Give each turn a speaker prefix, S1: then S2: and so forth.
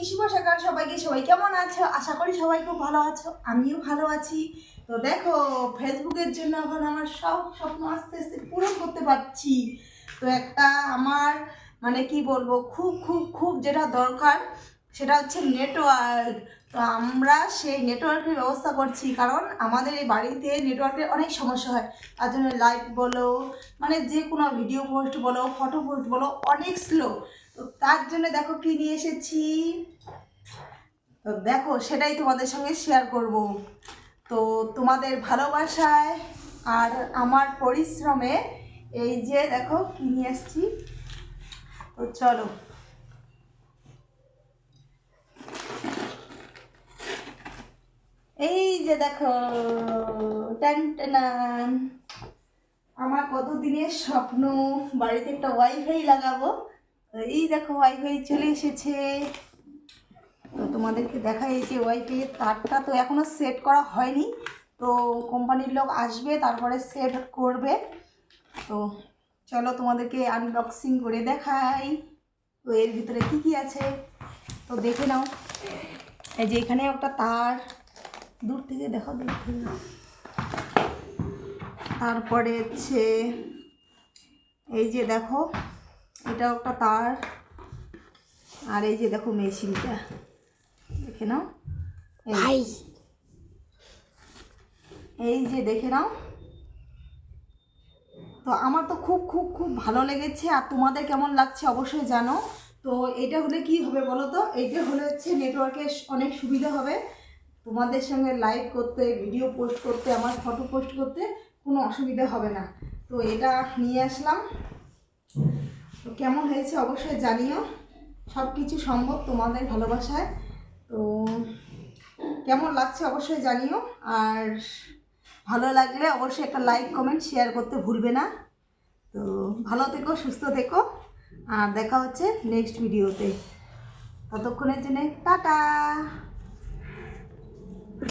S1: শুভ সকাল সবাইকে। সবাই কেমন আছো? আশা করি সবাই খুব ভালো আছো, আমিও ভালো আছি। তো দেখো, ফেসবুকের জন্য এখন আমার সব স্বপ্ন আস্তে আস্তে পূরণ করতে পারছি। তো একটা আমার মানে কি বলবো, খুব খুব খুব যেটা দরকার সেটা হচ্ছে নেটওয়ার্ক। তো আমরা সেই নেটওয়ার্কের ব্যবস্থা করছি, কারণ আমাদের এই বাড়িতে নেটওয়ার্কের অনেক সমস্যা হয়। তার জন্য লাইভ বলো, মানে যে কোনো ভিডিও পোস্ট বলো, ফটো পোস্ট বলো, অনেক স্লো। তো তার জন্য দেখো কি নিয়ে এসেছি। তো দেখো, সেটাই তোমাদের সঙ্গে শেয়ার করব। তো তোমাদের ভালোবাসায় আর আমার পরিশ্রমে এই যে দেখো কি নিয়ে এসেছি। তো চলো, এই যে দেখো, টান টানান, আমার কত দিনের স্বপ্ন বাড়িতে একটা ওয়াইফাই লাগাবো। এই দেখো ওয়াইফাই চলে এসেছে। তো তোমাদেরকে দেখা, এই যে ওয়াইফাই এর তারটা তো এখনো সেট করা হয়নি। তো কোম্পানির লোক আসবে, তারপরে সেট করবে। তো চলো তোমাদেরকে আনবক্সিং করে দেখাই। তো এর ভিতরে কি কি আছে তো দেখে নাও। এই যে এখানে একটা তার, দূর থেকে দেখো, দূর থেকে। তারপরে হচ্ছে এই যে দেখো, এটাও একটা তার। আর এই যে দেখো মেশিনটা, দেখে নাও। এই যে দেখে নাও। তো আমার তো খুব খুব খুব ভালো লেগেছে, আর তোমাদের কেমন লাগছে অবশ্যই জানো। তো এটা হলে কি হবে বলো তো, এইটা হলে হচ্ছে নেটওয়ার্কের অনেক সুবিধা হবে। তোমাদের সঙ্গে লাইভ করতে, ভিডিও পোস্ট করতে, আমার ফটো পোস্ট করতে কোনো অসুবিধা হবে না। তো এটা নিয়ে আসলাম। তো কেমন হয়েছে অবশ্যই জানিও। সব কিছু সম্ভব তোমাদের ভালোবাসায়। তো কেমন লাগছে অবশ্যই জানিও। আর ভালো লাগলে অবশ্যই একটা লাইক, কমেন্ট, শেয়ার করতে ভুলবে না। তো ভালো থেকো, সুস্থ থেকো, আর দেখা হচ্ছে নেক্সট ভিডিওতে। ততক্ষণের জন্য টাটা।